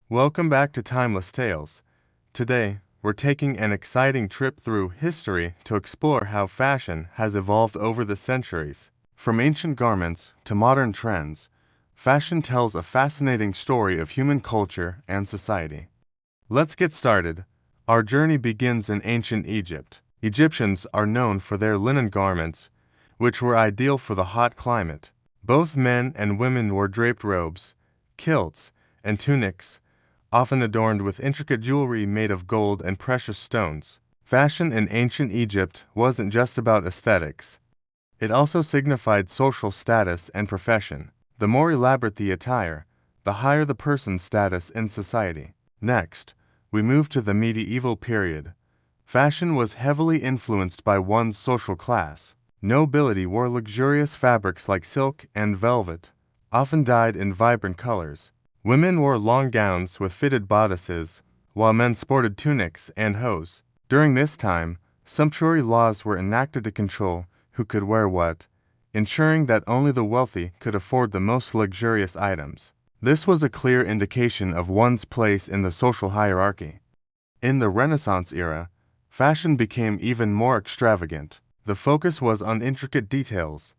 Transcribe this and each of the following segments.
Welcome back to Timeless Tales. Today, we're taking an exciting trip through history to explore how fashion has evolved over the centuries. From ancient garments to modern trends, fashion tells a fascinating story of human culture and society. Let's get started. Our journey begins in ancient Egypt. Egyptians are known for their linen garments, which were ideal for the hot climate. Both men and women wore draped robes, kilts, and tunics, often adorned with intricate jewelry made of gold and precious stones. Fashion in ancient Egypt wasn't just about aesthetics. It also signified social status and profession. The more elaborate the attire, the higher the person's status in society. Next, we move to the medieval period. Fashion was heavily influenced by one's social class. Nobility wore luxurious fabrics like silk and velvet, often dyed in vibrant colors. Women wore long gowns with fitted bodices, while men sported tunics and hose. During this time, sumptuary laws were enacted to control who could wear what, ensuring that only the wealthy could afford the most luxurious items. This was a clear indication of one's place in the social hierarchy. In the Renaissance era, fashion became even more extravagant. The focus was on intricate details,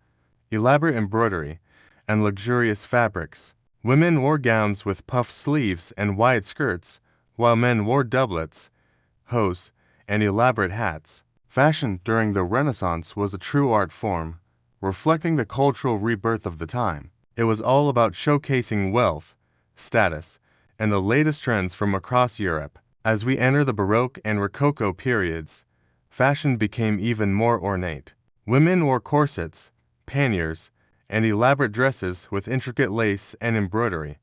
elaborate embroidery, and luxurious fabrics. Women wore gowns with puffed sleeves and wide skirts, while men wore doublets, hose, and elaborate hats. Fashion during the Renaissance was a true art form, reflecting the cultural rebirth of the time. It was all about showcasing wealth, status, and the latest trends from across Europe. As we enter the Baroque and Rococo periods, fashion became even more ornate. Women wore corsets, panniers, and elaborate dresses with intricate lace and embroidery.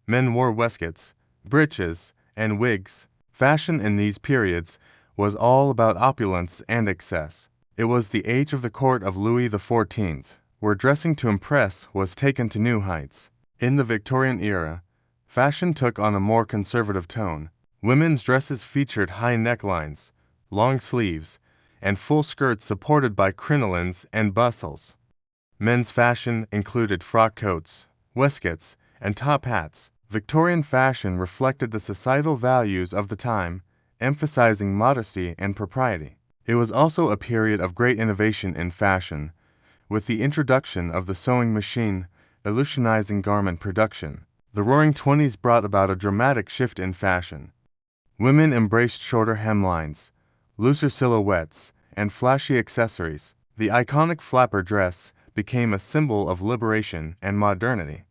Men wore waistcoats, breeches, and wigs. Fashion in these periods was all about opulence and excess. It was the age of the court of Louis XIV, where dressing to impress was taken to new heights. In the Victorian era, fashion took on a more conservative tone. Women's dresses featured high necklines, long sleeves, and full skirts supported by crinolines and bustles. Men's fashion included frock coats, waistcoats, and top hats. Victorian fashion reflected the societal values of the time, emphasizing modesty and propriety. It was also a period of great innovation in fashion, with the introduction of the sewing machine revolutionizing garment production. The Roaring Twenties brought about a dramatic shift in fashion. Women embraced shorter hemlines, looser silhouettes, and flashy accessories. The iconic flapper dress became a symbol of liberation and modernity.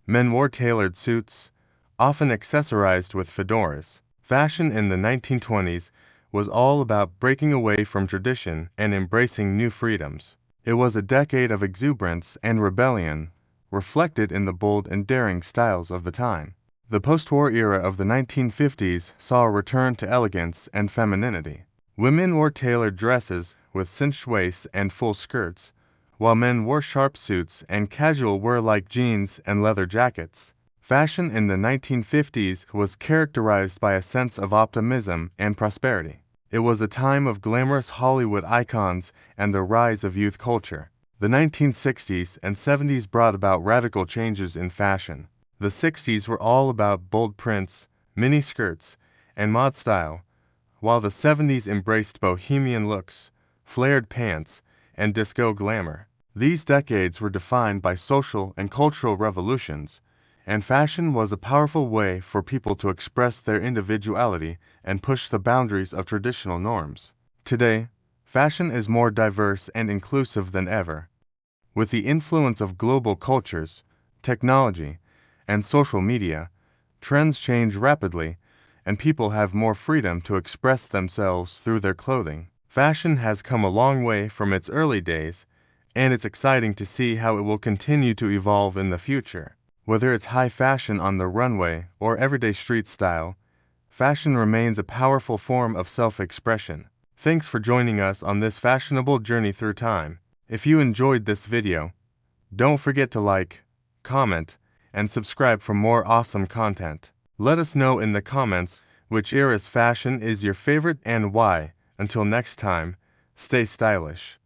Men wore tailored suits, often accessorized with fedoras. Fashion in the 1920s was all about breaking away from tradition and embracing new freedoms. It was a decade of exuberance and rebellion, reflected in the bold and daring styles of the time. The post-war era of the 1950s saw a return to elegance and femininity. Women wore tailored dresses with cinched waists and full skirts, while men wore sharp suits and casual wear like jeans and leather jackets. Fashion in the 1950s was characterized by a sense of optimism and prosperity. It was a time of glamorous Hollywood icons and the rise of youth culture. The 1960s and 70s brought about radical changes in fashion. The 60s were all about bold prints, mini skirts, and mod style, while the 70s embraced bohemian looks, flared pants, and disco glamour. These decades were defined by social and cultural revolutions, and fashion was a powerful way for people to express their individuality and push the boundaries of traditional norms. Today, fashion is more diverse and inclusive than ever. With the influence of global cultures, technology, and social media, trends change rapidly, and people have more freedom to express themselves through their clothing. Fashion has come a long way from its early days, and it's exciting to see how it will continue to evolve in the future. Whether it's high fashion on the runway or everyday street style, fashion remains a powerful form of self-expression. Thanks for joining us on this fashionable journey through time. If you enjoyed this video, don't forget to like, comment, and subscribe for more awesome content. Let us know in the comments which era's fashion is your favorite and why. Until next time, stay stylish.